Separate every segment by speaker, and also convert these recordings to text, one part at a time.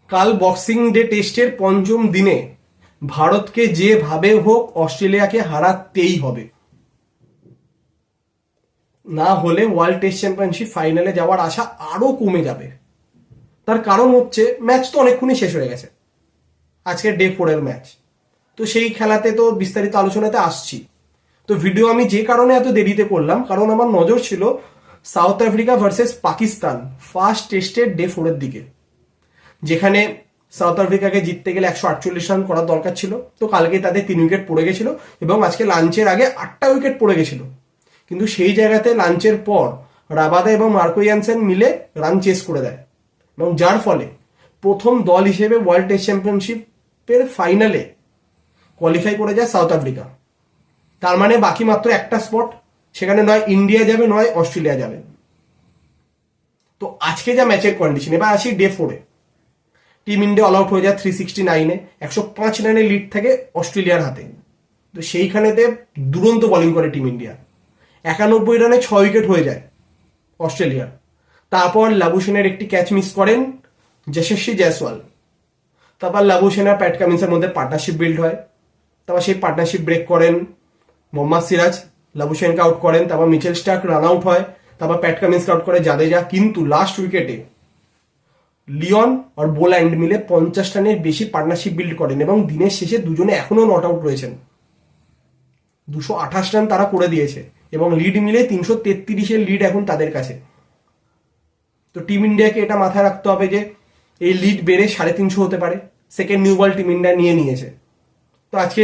Speaker 1: কাল boxing day টেস্টের পঞ্চম দিনে ভারতকে যেভাবে হোক অস্ট্রেলিয়াকে হারাতেই হবে, না হলে ওয়ার্ল্ড টেস্ট চ্যাম্পিয়নশিপ ফাইনালে যাওয়ার আশা আরো কমে যাবে। তার কারণ হচ্ছে ম্যাচ তো অনেকক্ষণই শেষ হয়ে গেছে, আজকে ডে 4 এর ম্যাচ। তো সেই খেলাতে তো বিস্তারিত আলোচনাতে আসছি। তো ভিডিও আমি যে কারণে এত দেরিতে করলাম, কারণ আমার নজর ছিল south Africa versus Pakistan first টেস্টের ডে 4 এর দিকে, যেখানে সাউথ আফ্রিকাকে জিততে গেলে 148 রান করার দরকার ছিল। তো কালকে তাদের 3 উইকেট পড়ে গেছিল এবং আজকে লাঞ্চের আগে 8টা উইকেট পড়ে গেছিল। কিন্তু সেই জায়গাতে লাঞ্চের পর রাবাদা এবং মার্কো ইয়ানসেন মিলে রান চেস করে দেয় এবং যার ফলে প্রথম দল হিসেবে ওয়ার্ল্ড টেস্ট চ্যাম্পিয়নশিপের ফাইনালে কোয়ালিফাই করে যায় সাউথ আফ্রিকা। তার মানে বাকি মাত্র একটা স্পট, সেখানে নয় ইন্ডিয়া যাবে নয় অস্ট্রেলিয়া যাবে। তো আজকে যা ম্যাচের কন্ডিশন, এবার আসি ডে 4-এ। টিম ইন্ডিয়া অল আউট হয়ে যায় 369-এ, 105 রানের লিড থাকে অস্ট্রেলিয়ার হাতে। তো সেইখানেতে দুরন্ত বোলিং করে টিম ইন্ডিয়া, 91 রানে 6 উইকেট হয়ে যায় অস্ট্রেলিয়ার। তারপর লাবুসেনের একটি ক্যাচ মিস করেন যশস্বী জয়সওয়াল। তারপর লাবুসেন আর প্যাট কামিন্সের মধ্যে পার্টনারশিপ বিল্ড হয়। তারপর সেই পার্টনারশিপ ব্রেক করেন মোহাম্মদ সিরাজ, লাবুসেনকে আউট করেন। তারপর মিচেল স্টার্ক রান আউট হয়। তারপর প্যাট কামিন্সকে আউট করে জাদেজা। কিন্তু লাস্ট উইকেটে লিওন আর বোল্যান্ড মিলে 50 রানের বেশি পার্টনারশিপ বিল্ড করেন এবং দিনের শেষে দুজনে এখনো নট আউট রয়েছেন। 228 রান তারা করে দিয়েছে এবং লিড মিলে 333-এর লিড এখন তাদের কাছে। তো টিম ইন্ডিয়াকে এটা মাথায় রাখতে হবে যে এই লিড বেড়ে 350 হতে পারে। সেকেন্ড নিউ বল টিম ইন্ডিয়া নিয়ে নিয়েছে। তো আজকে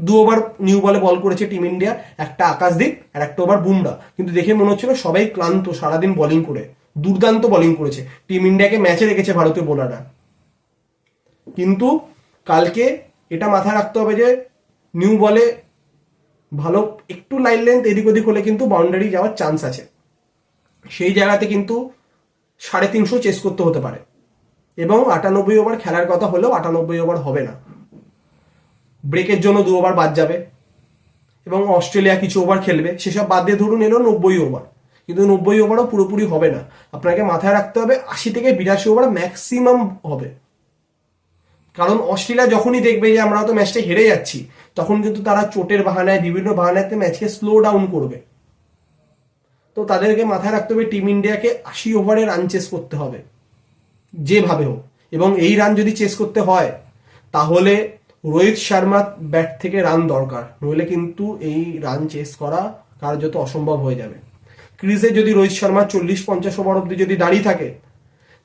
Speaker 1: 2 ওভার নিউ বলে বল করেছে টিম ইন্ডিয়া, একটা আকাশদীপ আর একটা ওভার বুমরা। কিন্তু দেখে মনে হচ্ছিল সবাই ক্লান্ত সারাদিন বোলিং করে, দুর্দান্ত বোলিং করেছে। টিম ইন্ডিয়াকে ম্যাচে রেখেছে ভারতীয় বোলাররা। কিন্তু কালকে এটা মাথায় রাখতে হবে যে নিউ বলে ভালো একটু লাইন লেন্থ এদিক ওদিক হলে কিন্তু বাউন্ডারি যাওয়ার চান্স আছে। সেই জায়গাতে কিন্তু 350 চেস করতে হতে পারে এবং 98 ওভার খেলার কথা হলেও 98 ওভার হবে না। ব্রেকের জন্য 2 ওভার বাদ যাবে এবং অস্ট্রেলিয়া কিছু ওভার খেলবে, সেসব বাদ দিয়ে ধরুন এলো 90 ওভার। কিন্তু 90 ওভারও পুরোপুরি হবে না। আপনাকে মাথায় রাখতে হবে 80 থেকে 82 ওভার ম্যাক্সিমাম হবে। কারণ অস্ট্রেলিয়া যখনই দেখবে যে আমরা তো ম্যাচটা হেরে যাচ্ছি, তখন কিন্তু তারা চোটের বাহানায় বিভিন্ন বাহানাতে ম্যাচকে স্লো ডাউন করবে। তো তাদেরকে মাথায় রাখতে হবে টিম ইন্ডিয়াকে 80 ওভারে রান চেস করতে হবে যেভাবে হোক। এবং এই রান যদি চেস করতে হয় তাহলে রোহিত শর্মা ব্যাট থেকে রান দরকার, নইলে কিন্তু এই রান চেস করা কার্যত অসম্ভব হয়ে যাবে। ক্রিজে যদি রোহিত শর্মা 40-50 ওভার অব্দি যদি দাঁড়িয়ে থাকে,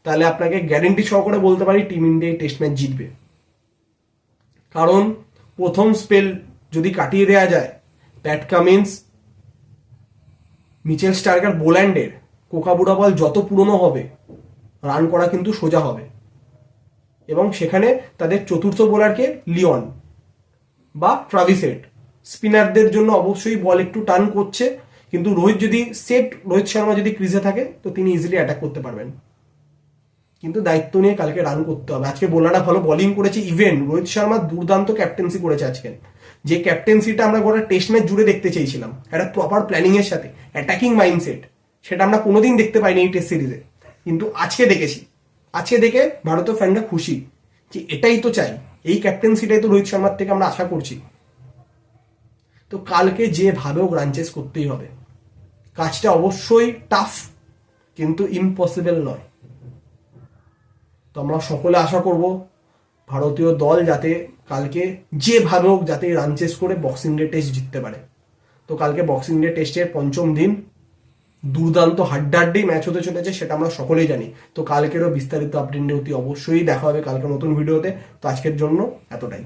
Speaker 1: তাহলে আপনাকে গ্যারেন্টি সহকারে বলতে পারি টিম ইন্ডিয়া টেস্ট ম্যাচ জিতবে। কারণ প্রথম স্পেল যদি কাটিয়ে দেওয়া যায়, প্যাট কামিন্স, মিচেল স্টার্ক আর বোল্যান্ডের কোকাবুড়া বল যত পুরনো হবে, রান করা কিন্তু সোজা হবে। এবং সেখানে তাদের চতুর্থ বোলারকে লিওন বা ট্রাভিস হেড, স্পিনারদের জন্য অবশ্যই বল একটু টার্ন করছে। কিন্তু রোহিত শর্মা যদি ক্রিজে থাকে তো তিনি ইজিলি অ্যাটাক করতে পারবেন। কিন্তু দায়িত্ব নিয়ে কালকে রান করতে হবে। আজকে বোলাররা ভালো বোলিং করেছে, ইভেন রোহিত শর্মা দুর্দান্ত ক্যাপ্টেন্সি করেছে আজকে। যে ক্যাপ্টেন্সিটা আমরা গোটা টেস্ট ম্যাচ জুড়ে দেখতে চেয়েছিলাম, একটা প্রপার প্ল্যানিং এর সাথে অ্যাটাকিং মাইন্ডসেট, সেটা আমরা কোনোদিন দেখতে পাইনি এই টেস্ট সিরিজে। কিন্তু আজকে দেখেছি। আজকে দেখে ভারতীয় ফ্যানরা খুশি যে এটাই তো চাই, এই ক্যাপ্টেন্সিটাই তো রোহিত শর্মার থেকে আমরা আশা করছি। তো কালকে যেভাবেও রান চেস করতেই হবে। কাজটা অবশ্যই টাফ, কিন্তু ইম্পসিবল নয়। তো আমরা সকলে আশা করব ভারতীয় দল যাতে কালকে যেভাবে হোক যাতে রান চেস করে বক্সিং ডে টেস্ট জিততে পারে। তো কালকে বক্সিং ডে টেস্টের পঞ্চম দিন, দুর্দান্ত হাড্ডাহাড্ডি ম্যাচ হতে চলেছে, সেটা আমরা সকলেই জানি। তো কালকেরও বিস্তারিত আপডেট অতি অবশ্যই দেখা হবে কালকে নতুন ভিডিওতে। তো আজকের জন্য এতটাই।